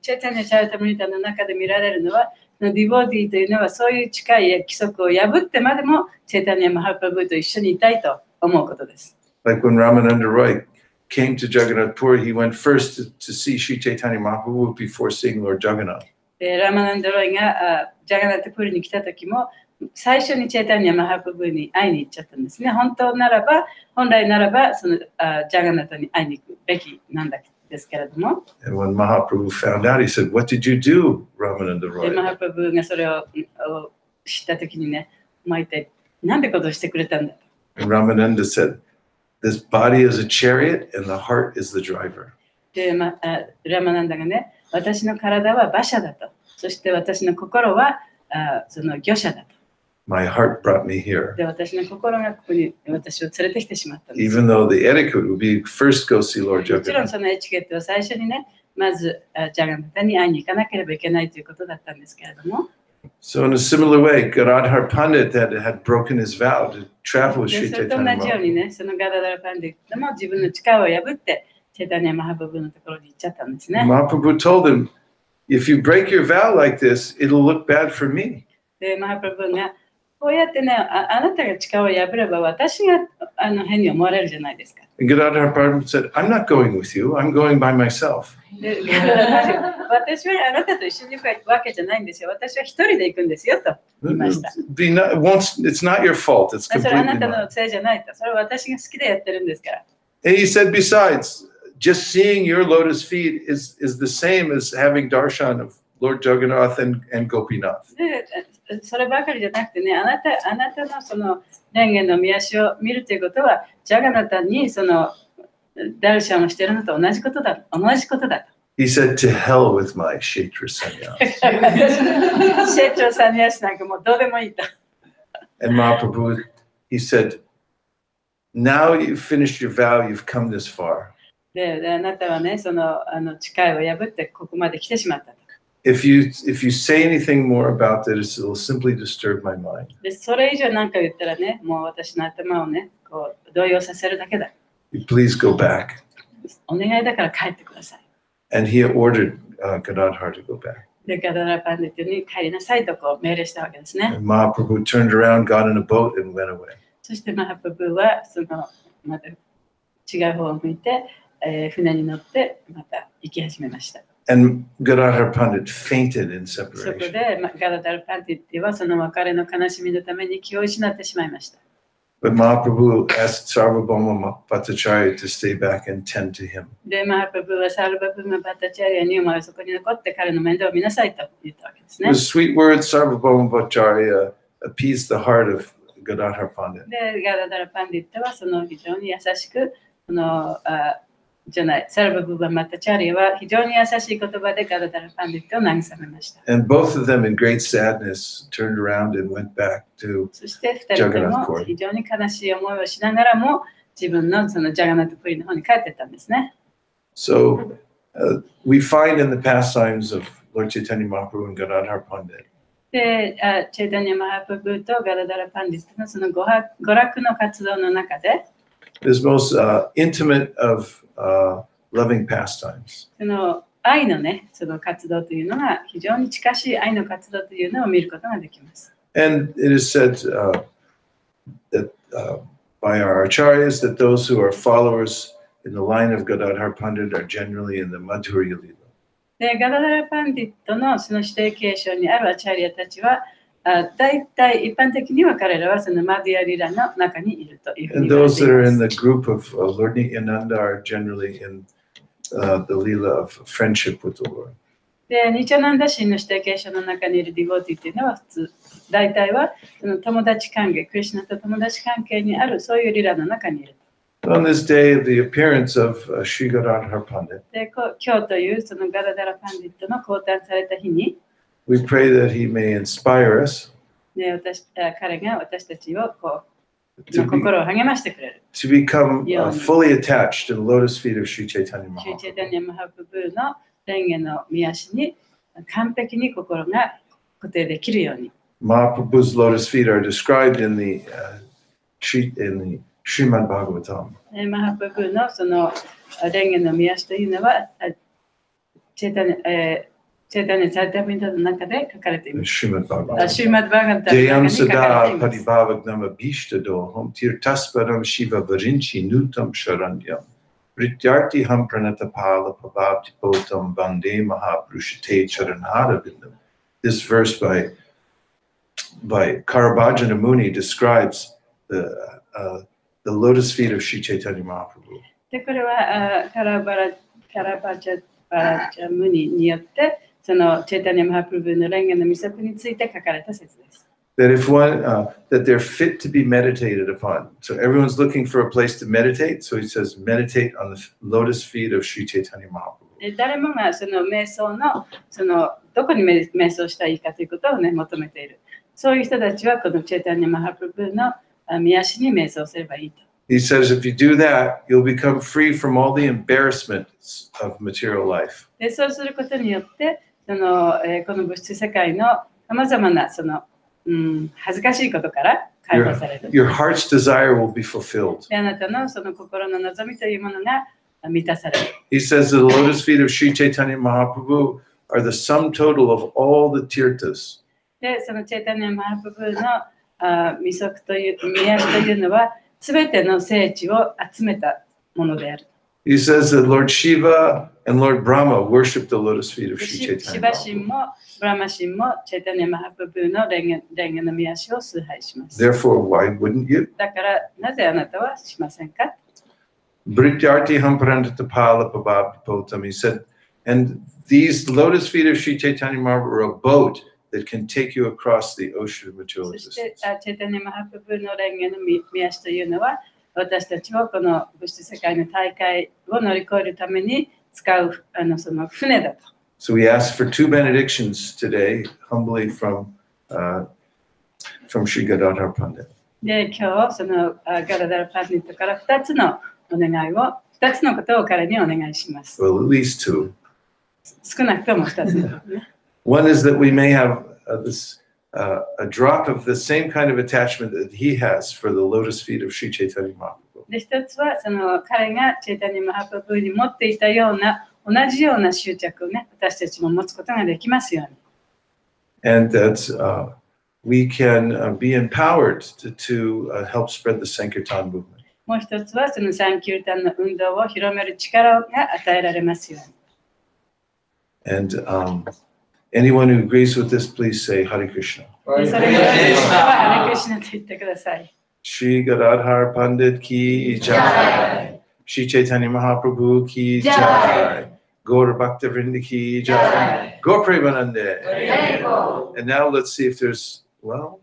チャリタムリタの中で見られるのは、ディボーティーというのはそういう誓いや規則を破ってまでもチェイタニア・マハプラブと一緒にいたいと思うことです。 Like when Ramananda Roy came to Jagannath Puri, he went first to see Sri Chaitanya Mahaprabhu before seeing Lord Jagannath. で、ラマナンドロイがジャガナタプリに来た時も、最初にチェイタニア・マハプブに会いに行っちゃったんですね。本来ならばそのジャガナタに会いに行くべきなんですけれども。 And when Mahaprabhu found out, he said, "What did you do, Ramananda で、 Roy?" マハプブがそれを知った時にね、お前一体何てことをしてくれたんだと。 And Ramananda said, "This body is a chariot and the heart is the driver." で、ラマナンダがね、私の体は馬車だと。そして私の心はその御車だと。My heart brought me here. で、私の心がここに私を連れてきてしまったんです。 Even though the etiquette would be first go see Lord もちろん Jagannath. そのエチケットは最初にね、まずジャガナタに会いに行かなければいけないということだったんですけれども。 So in a similar way, Gadadhar Pandit had broken his vow to travel with で、 Sri それと同 Chaitanya じように Mahaprabhu. ね、そのガダダラパンディットも自分の誓いを破って、チェタニア・マハプブのところに行っちゃったんですね。 Mahaprabhu told him, "If you break your vow like this, it'll look bad for me." で、マハプブがこうやってね、あなたが誓いを破れば私が変に思われるじゃないですか。 And Gadadhar Pandit said, "I'm not going with you. I'm going by myself." で、私はあなたと一緒に行くわけじゃないんですよ。私は一人で行くんですよと言いました。 It's not your fault. It's それはあ completely なた mine. のせいじゃないと。それは私が好きでやってるんですから。 And he said, besides, just seeing your lotus feet is the same as having darshan of Lord Jagannath and Gopinath. で、そればかりじゃなくてね、あなたのその蓮華の御足を見るということは、ジャガナタにそのダルシャンをしているのと同じことだと。He said, to hell with my Kshetra sannyas. 成長サニヤシなんかもうどうでもいいと。And Mahaprabhu he said, now you've finished your vow, you've come this far. で、あなたはね、その誓いを破ってここまで来てしまったと。If you say anything more about this, it will simply disturb my mind. で、それ以上何か言ったらね、もう私の頭をね、こう動揺させるだけだ。Please go back. お願いだから帰ってください。And he ordered Gadadhar to go back. で、ガダラパンディットに帰りなさいとこう命令したわけですね。And Mahaprabhu turned around, got in a boat, and went away. そしてマハプブはそのまた違う方を向いて、船に乗ってまた行き始めました。And Gadadhar Pandit fainted in そこ separation. でガダダルパンディットはその別れの悲しみのために気を失ってしまいました。But Mahaprabhu asked Sarvabhauma Bhattacharya to stay back and tend to him. で、マハプブはサルバブマバタチャリアにお前はそこに残って彼の面倒を見なさいと言ったわけですね。With sweet words, Sarvabhauma Bhattacharya appeased the heart of Gadadhar Pandit. で、ガダダルパンディットはその非常に優しく、サルバブマバタチャリアは非常に優しい言葉でガダダルパンディットを慰めました。And both of them, in great sadness, turned around and went back to そして2人とも非常に悲しい思いをしながらも自分のそのジャガナトプリの方に帰っていったんですね。So we find in the pastimes of Lord Chaitanya Mahaprabhu and Gadadhar Pandit で、チェイタニア・マハプブとガダダラ・パンディットのその娯楽の活動の中で、is most intimate of loving pastimes. その愛のね、その活動というのが非常に近しい愛の活動というのを見ることができます。And it is said that by our acharyas that those who are followers in the line of Gadadhar Pandit are generally in the Madhurya Lila. で、ガダダラ・パンディットのその指定継承にあるアチャリアたちは、大体一般的には彼らはそのマディアリラの中にいるというふうに And 言われ those てい that are ま in す。 the group of Lord Nityananda are generally in the Lila of friendship with the Lord. で、ニチャナンダ神の指定継承の中にいるディボーティというのは普通、大体はその友達関係、クリシュナと友達関係にあるそういうリラの中にいる。On this day of the appearance of Sri Gadadhar Pandit, で、今日というそのガダダラ・パンディットの降誕された日に、we pray that he may inspire us ね、彼が私たちをこう to, be, 心を励ましてくれる。to become fully attached to the lotus feet of Sri Chaitanya シューチェイタ Mahaprabhu. ニア・マハプブーの蓮華の御足に完璧に心が固定できるように。Mahaprabhu's lotus feet are described in the Srimad Bhagavatam. マハプブーのその蓮華の御足というのは、チェイタニア・サタミンタの中で書かれています。 Srimad Bhagavatam. シューマッド・バーガンタの Deyam 中に書かれて sada います。 paribhavagnam abhishtadoham tirtasparam shiva varinchi nutam sharanyam vrityartiham pranatapala pavabdipotam vande mahabrushate charanharavindam. This verse by Karabhajana Muni describes the lotus feet of Sri Chaitanya Mahaprabhu. で、これはカラバチャムニによってそのチェイタニア・マハプルブーの蓮華の御足について書かれた説です。That if one that they're fit to be meditated upon. So everyone's looking for a place to meditate. So he says, meditate on the lotus feet of Sri Chaitanya Mahaprabhu. で、誰もがその瞑想のそのどこに瞑想したらいいかということをね求めている。そういう人たちはこのチェイタニア・マハプルブーの御足に瞑想すればいいと。He says, if you do that, you'll become free from all the embarrassments of material life. で、そうすることによってその、この物質世界のさまざまなその恥ずかしいことから解放される。Your heart's desire will be fulfilled. で、あなたのその心の望みというものが満たされる。He says that the lotus feet of Sri Chaitanya Mahaprabhu are the sum total of all the tirthas. で、そのチェイタニア・マハプブーの御足という御足というのはすべての聖地を集めたものである。He says that Lord Shiva and Lord Brahma worship the lotus feet of Sri シ Chaitanya バ神 Mahaprabhu. もブラマ神もチェイタニア・マハプブーの蓮華の御足を崇拝します。 Therefore, why wouldn't you? だからなぜあなたはしませんか？ Brityarti hamparantapala pababdipotam. He said, and these lotus feet of Sri Chaitanya Mahaprabhu are a boat that can take you across the ocean of material そして existence. チェイタニア・マハプブーの蓮華の御足というのは私たちはこの物質世界の大海を乗り越えるために使うその船だと。So we ask for 2 benedictions today, humbly from Sri Gadadhar Pandit. で、今日そのガラダラパンディットから2つのことを彼にお願いします。Well, at least two. 少なくとも2つのことね。One is that we may have a drop of the same kind of attachment that he has for the lotus feet of Sri Chaitanya Mahaprabhu. で、1つはその彼がチェイタニマハプラブに持っていたような同じような執着をね、私たちも持つことができますように。And that we can be empowered to help spread the Sankirtan movement. もう一つはそのサンキュルタンの運動を広める力が与えられますように。And anyone who agrees with this, please say Hare Krishna. それからハレクリシナと言ってください。Shri Gadadhar Pandit ki jai. Shri Chaitanya Mahaprabhu ki jai. Gaur Bhaktavrinda ki jai. Gaur Premanande. And now let's see if there's, well,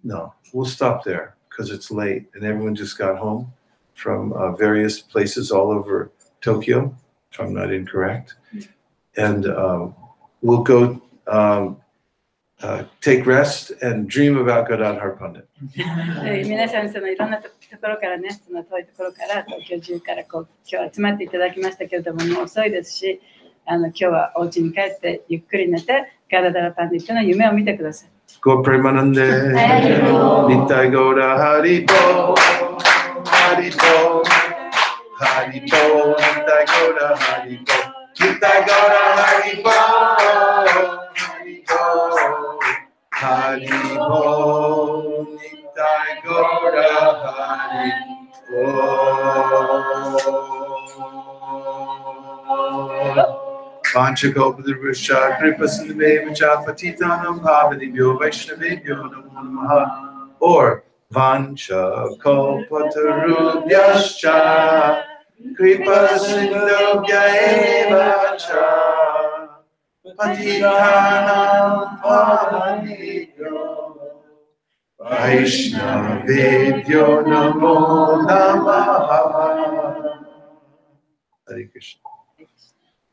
no, we'll stop there because it's late and everyone just got home from various places all over Tokyo, if I'm not incorrect. And we'll go take rest and dream about Gadadhar Pandit. 皆さんそのいろんなところからね、その遠いところから東京中から今日集まっていただきましたけれども、もう遅いですし、今日はお家に帰ってゆっくり寝てガダダラパンディットの夢を見てください。Go Premanande. Nitai Gaura Haribo. Haribo. Haribo. Nitai Gaura Haribo. Nitai Gaura Haribo. Haribo, Nitai Gaura Haribo. Vanchakopadrivascha Kripasindheva Patitanam Pavanibhyo Vaishnavebhyo Namo Namaha. Or Vanchakopatarubhyascha Kripasindhobhya eva cha. Patitanam Pavanibhyo Vaishnavebhyo Namo Namaha. Hare Krishna.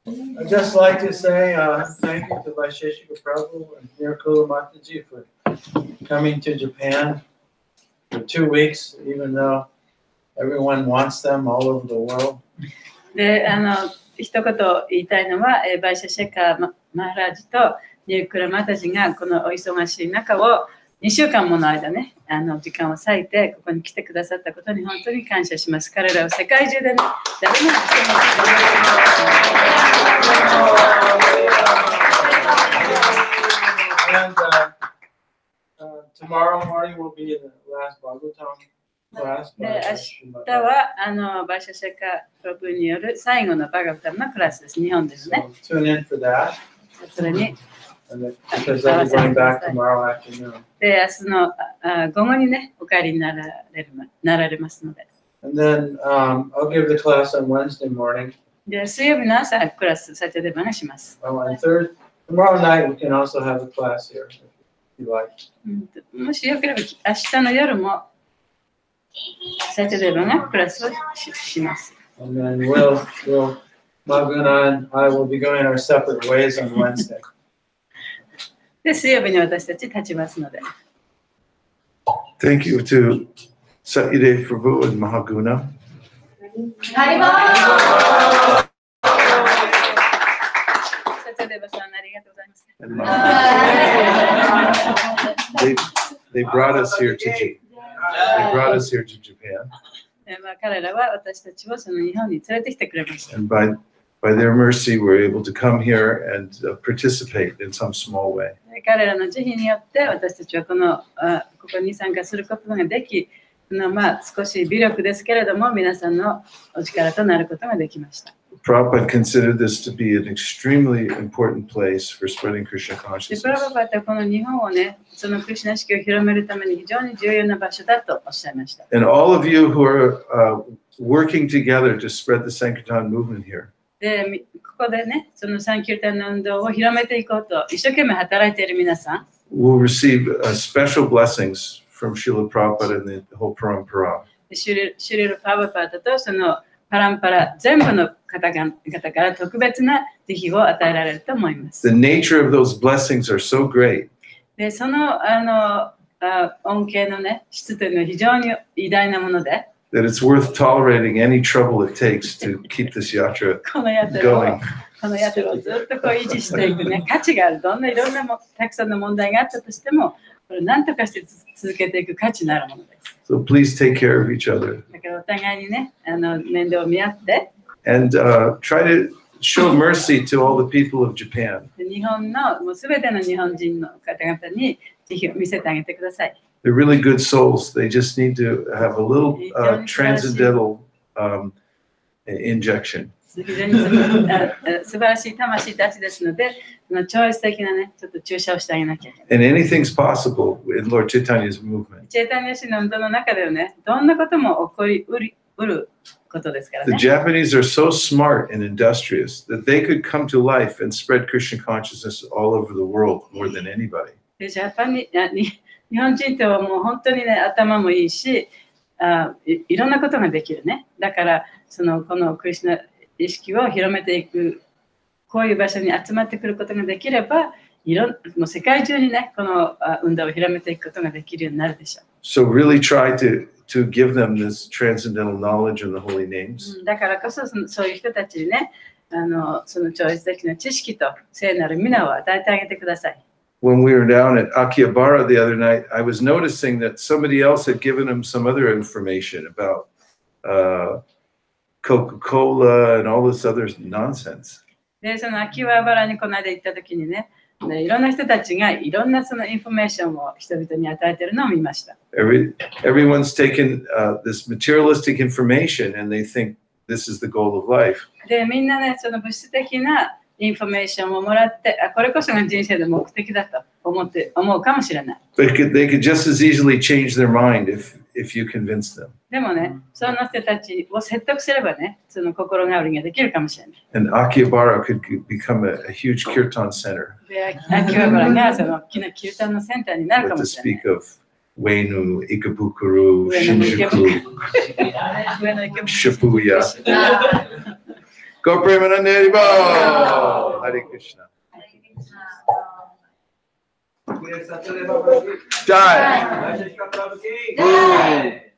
I'd just like to say thank you to Vaisesika Prabhu and Mirkula Mataji for coming to Japan for 2 weeks, even though everyone wants them all over the world. で、一言言いたいのは、バイシャシェカマハラジとニュークラマタジがこのお忙しい中を2週間もの間ね、時間を割いてここに来てくださったことに本当に感謝します。彼らは世界中でね、誰もが来てます。And tomorrow morning will be the last Bhagavatam class. で、明日はバイシャシェカプロブによる最後のバガバタムのクラスです。日本ですね。So tune in for that. それに Because I'll be going back tomorrow afternoon. で、明日の午後にね、お帰りになられますので。And then I'll give the class on Wednesday morning. で、水曜日の朝クラスサチャデバがします。And tomorrow night we can also have a class here if you like. もしよければ明日の夜もサチャデバがクラスをします。And then Maguna and I will be going our separate ways on Wednesday. で、水曜日に私たち立ちますので。Thank you to Satyadeva Prabhu and Mahaguna. Haribol! Satyadevaさん、ありがとうございます。And they brought us here to Japan. 彼らは私たちをその日本に連れてきてくれました。And by their mercy, we're able to come here and participate in some small way. 彼らの慈悲によって私たちはここに参加することができ、少し微力ですけれども皆さんのお力となることができました。Prabhupada considered this to be an extremely important place for spreading Krishna プ consciousness. ラバパはこの日本をね、そのクリシュナ意識を広めるために非常に重要な場所だとおっしゃいました。And all of you who are working together to spread the Sankirtan movement here, で、ここでね、そのサンキュルタンの運動を広めていこうと一生懸命働いている皆さん、will receive special blessings from Srila Prabhupada and the whole Parampara. シュリル・パーバパータとそのパランパラ全部の方から特別な慈悲を与えられると思います。The nature of those blessings are so great で、その恩恵のね、質というのは非常に偉大なもので、that it's worth tolerating any trouble it takes to keep this yatra このヤトルを going. このヤトルをずっとこう維持していくね、価値がある。どんないろんなたくさんの問題があったとしても、これ何とかして続けていく価値のあるものです。So please take care of each other だからお互いにね、面倒を見合って、and try to show mercy to all the people of Japan. 日本のもうすべての日本人の方々にぜひ見せてあげてください。They're really good souls. They just need to have a little transcendental injection. 非常に素晴らしい魂たちですので、超越的なね、ちょっと注射をしてあげなきゃいけない。And anything's possible in Lord Chaitanya's movement. チェータニア氏の運動の中ではね、どんなことも起こりうることですから The ね。 Japanese are so smart and industrious that they could come to life and spread Krishna consciousness all over the world more than anybody. で日本人とはもう本当にね、頭もいいし、いろんなことができるね。だから、このクリシュナ意識を広めていく、こういう場所に集まってくることができれば、もう世界中にね、この運動を広めていくことができるようになるでしょう。So really try to give them this transcendental knowledge of the holy names. だからこそ、そういう人たちにね、その超越的な知識と聖なる皆を与えてあげてください。When we were down at Akihabara the other night, I was noticing that somebody else had given him some other information about Coca-Cola and all this other nonsense. で、その秋葉原にこの間行った時にね、いろんな人たちがいろんなそのインフォメーションを人々に与えているのを見ました。Everyone's taken this materialistic information and they think this is the goal of life. で、みんなね、その物質的なインフォメーションをもらって、これこそが人生の目的だと思うかもしれない。But they could just as easily change their mind if you convince them. でもね、その人たちを説得すればね、その心変わりができるかもしれない。And Akihabara could become a huge kirtan center. で、秋葉原がその大きなキュータンのセンターになるか But も to しれない。 speak of Ueno, Ikebukuro, Shinjuku, Shibuya. Go Premanande Haribo! Hare Krishna. Jai! Jai!